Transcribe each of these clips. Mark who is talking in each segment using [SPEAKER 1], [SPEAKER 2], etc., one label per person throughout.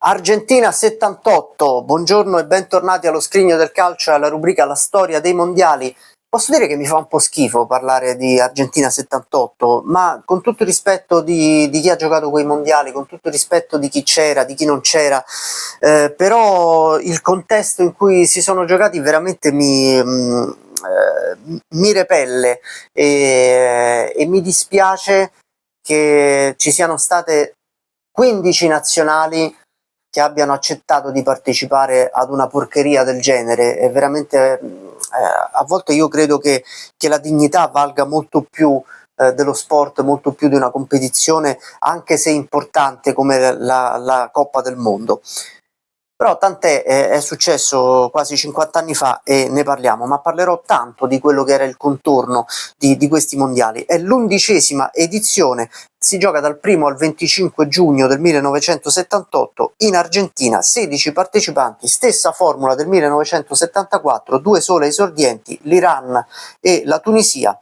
[SPEAKER 1] Argentina 78, buongiorno e bentornati allo Scrigno del Calcio e alla rubrica La storia dei mondiali. Posso dire che mi fa un po' schifo parlare di Argentina 78, ma con tutto il rispetto di chi ha giocato quei mondiali, con tutto il rispetto di chi c'era, di chi non c'era, però il contesto in cui si sono giocati veramente mi repelle e mi dispiace che ci siano state 15 nazionali che abbiano accettato di partecipare ad una porcheria del genere. È veramente a volte io credo che la dignità valga molto più dello sport, molto più di una competizione, anche se importante come la Coppa del Mondo. Però tant'è, è successo quasi 50 anni fa e ne parliamo, ma parlerò tanto di quello che era il contorno di questi mondiali. È l'11ª edizione, si gioca dal 1 al 25 giugno del 1978 in Argentina, 16 partecipanti, stessa formula del 1974, due sole esordienti, l'Iran e la Tunisia.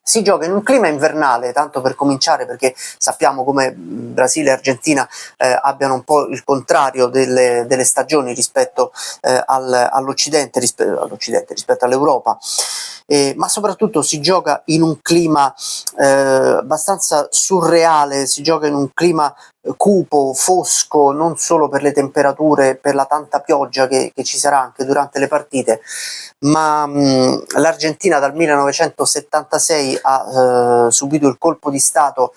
[SPEAKER 1] Si gioca in un clima invernale, tanto per cominciare, perché sappiamo come Brasile e Argentina abbiano un po' il contrario delle stagioni rispetto all'Occidente, rispetto all'Europa. Ma soprattutto si gioca in un clima abbastanza surreale, si gioca in un clima cupo, fosco, non solo per le temperature, per la tanta pioggia che ci sarà anche durante le partite, ma l'Argentina dal 1976 ha subito il colpo di stato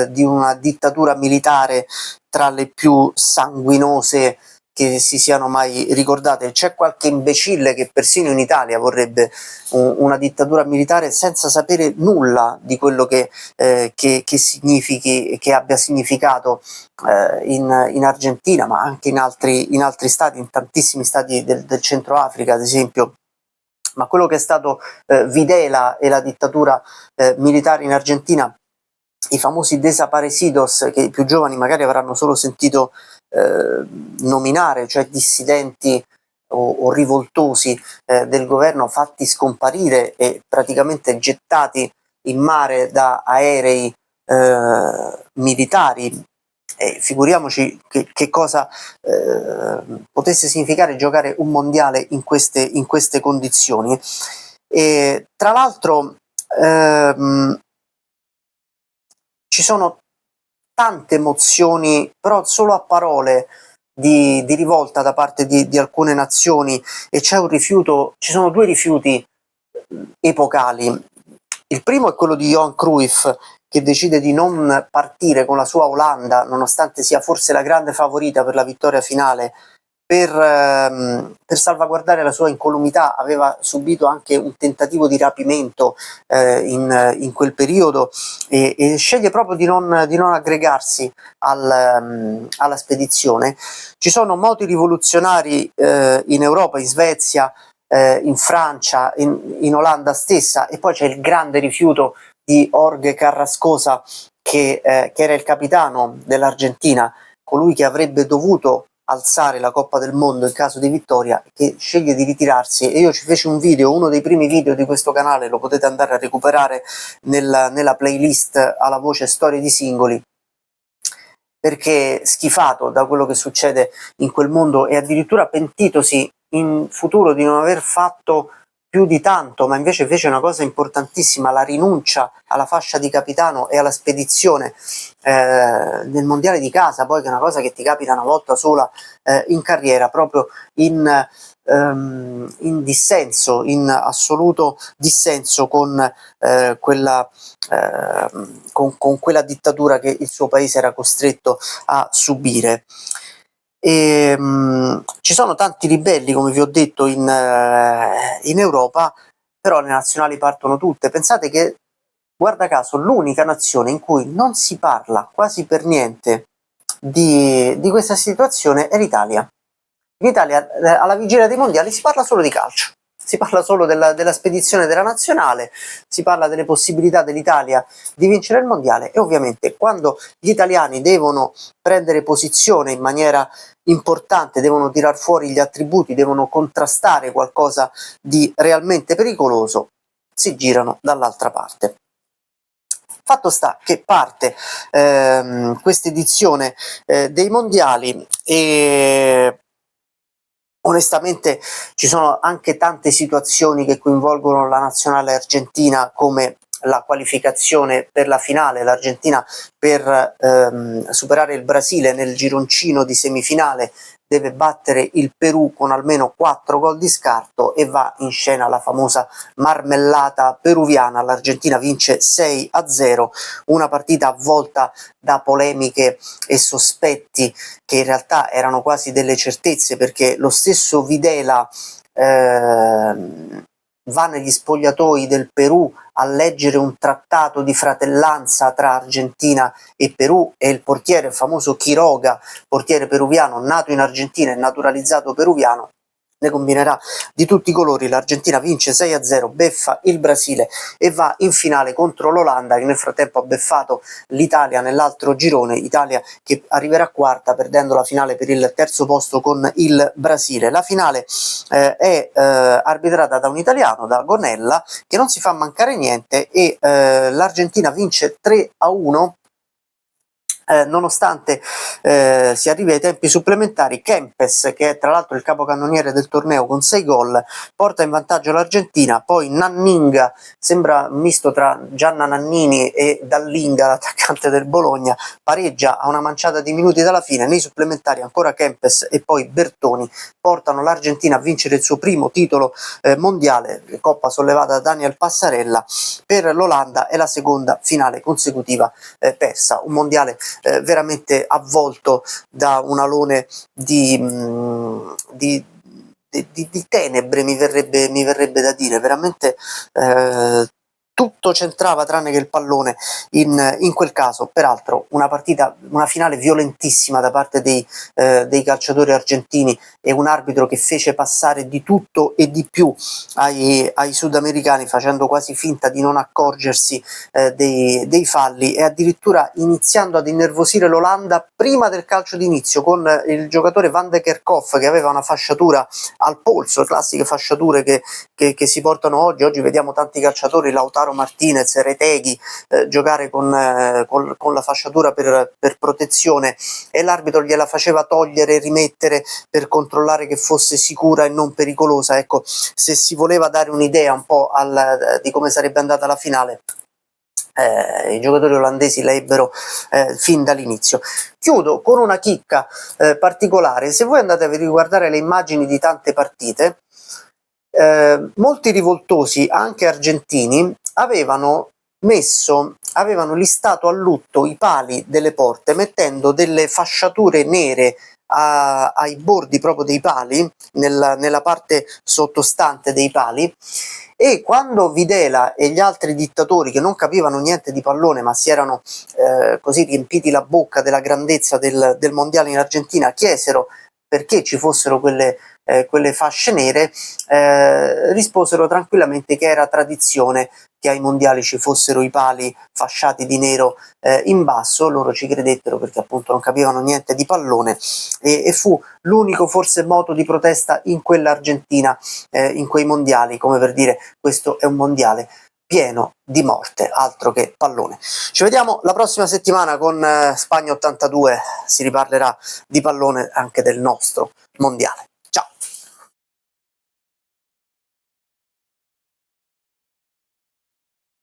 [SPEAKER 1] di una dittatura militare tra le più sanguinose che si siano mai ricordate. C'è qualche imbecille che persino in Italia vorrebbe una dittatura militare senza sapere nulla di quello che significhi, che abbia significato in Argentina, ma anche in altri stati, in tantissimi stati del Centro Africa, ad esempio. Ma quello che è stato Videla e la dittatura militare in Argentina, i famosi desaparecidos, che i più giovani magari avranno solo sentito nominare, cioè dissidenti o rivoltosi del governo fatti scomparire e praticamente gettati in mare da aerei militari. Figuriamoci che cosa potesse significare giocare un mondiale in queste condizioni. E tra l'altro ci sono tante emozioni, però solo a parole, di rivolta da parte di alcune nazioni, e ci sono due rifiuti epocali. Il primo è quello di Johan Cruyff, che decide di non partire con la sua Olanda, nonostante sia forse la grande favorita per la vittoria finale, per salvaguardare la sua incolumità. Aveva subito anche un tentativo di rapimento in quel periodo e sceglie proprio di non aggregarsi alla spedizione. Ci sono moti rivoluzionari in Europa, in Svezia, in Francia, in Olanda stessa, e poi c'è il grande rifiuto di Jorge Carrascosa, che era il capitano dell'Argentina, colui che avrebbe dovuto alzare la Coppa del Mondo in caso di vittoria, che sceglie di ritirarsi. E io ci feci un video, uno dei primi video di questo canale, lo potete andare a recuperare nella playlist alla voce Storie di singoli, perché schifato da quello che succede in quel mondo e addirittura pentitosi in futuro di non aver fatto più di tanto, ma invece fece una cosa importantissima, la rinuncia alla fascia di capitano e alla spedizione nel mondiale di casa, poi, che è una cosa che ti capita una volta sola in carriera, proprio in dissenso, in assoluto dissenso con quella dittatura che il suo paese era costretto a subire. Ci sono tanti ribelli, come vi ho detto, in Europa, però le nazionali partono tutte. Pensate che, guarda caso, l'unica nazione in cui non si parla quasi per niente di questa situazione è l'Italia. In Italia, alla vigilia dei mondiali, si parla solo di calcio. Si parla solo della spedizione della nazionale, si parla delle possibilità dell'Italia di vincere il mondiale, e ovviamente quando gli italiani devono prendere posizione in maniera importante, devono tirar fuori gli attributi, devono contrastare qualcosa di realmente pericoloso, si girano dall'altra parte. Fatto sta che parte questa edizione dei mondiali e onestamente ci sono anche tante situazioni che coinvolgono la nazionale argentina, come la qualificazione per la finale, l'Argentina per superare il Brasile nel gironcino di semifinale deve battere il Perù con almeno 4 gol di scarto e va in scena la famosa marmellata peruviana. L'Argentina vince 6-0, una partita avvolta da polemiche e sospetti che in realtà erano quasi delle certezze, perché lo stesso Videla va negli spogliatoi del Perù a leggere un trattato di fratellanza tra Argentina e Perù, e il portiere, il famoso Quiroga, portiere peruviano nato in Argentina e naturalizzato peruviano, ne combinerà di tutti i colori. L'Argentina vince 6-0, beffa il Brasile e va in finale contro l'Olanda, che nel frattempo ha beffato l'Italia nell'altro girone, Italia che arriverà quarta perdendo la finale per il terzo posto con il Brasile. La finale è arbitrata da un italiano, da Gonella, che non si fa mancare niente, e l'Argentina vince 3-1. Nonostante si arrivi ai tempi supplementari. Kempes, che è tra l'altro il capocannoniere del torneo con 6 gol, porta in vantaggio l'Argentina. Poi Nanninga, sembra un misto tra Gianna Nannini e Dallinga, l'attaccante del Bologna, pareggia a una manciata di minuti dalla fine. Nei supplementari ancora Kempes e poi Bertoni portano l'Argentina a vincere il suo primo titolo mondiale, coppa sollevata da Daniel Passarella. Per l'Olanda è la seconda finale consecutiva persa, un mondiale veramente avvolto da un alone di tenebre, mi verrebbe da dire, veramente tutto c'entrava tranne che il pallone in quel caso. Peraltro una finale violentissima da parte dei calciatori argentini, e un arbitro che fece passare di tutto e di più ai sudamericani, facendo quasi finta di non accorgersi dei falli, e addirittura iniziando ad innervosire l'Olanda prima del calcio d'inizio, con il giocatore Van de Kerkhoff che aveva una fasciatura al polso, classiche fasciature che si portano oggi. Oggi vediamo tanti calciatori, Lautaro Martinez, Retegui, giocare con la fasciatura per protezione, e l'arbitro gliela faceva togliere e rimettere per controllare che fosse sicura e non pericolosa. Ecco, se si voleva dare un'idea un po' di come sarebbe andata la finale, i giocatori olandesi la ebbero fin dall'inizio. Chiudo con una chicca particolare: se voi andate a riguardare le immagini di tante partite, molti rivoltosi, anche argentini, avevano listato a lutto i pali delle porte, mettendo delle fasciature nere ai bordi proprio dei pali, nella parte sottostante dei pali. E quando Videla e gli altri dittatori, che non capivano niente di pallone ma si erano così riempiti la bocca della grandezza del mondiale in Argentina, chiesero perché ci fossero quelle fasce nere, risposero tranquillamente che era tradizione che ai mondiali ci fossero i pali fasciati di nero in basso. Loro ci credettero perché appunto non capivano niente di pallone, e fu l'unico forse moto di protesta in quell'Argentina, in quei mondiali, come per dire: questo è un mondiale pieno di morte, altro che pallone. Ci vediamo la prossima settimana con Spagna 82, si riparlerà di pallone, anche del nostro mondiale.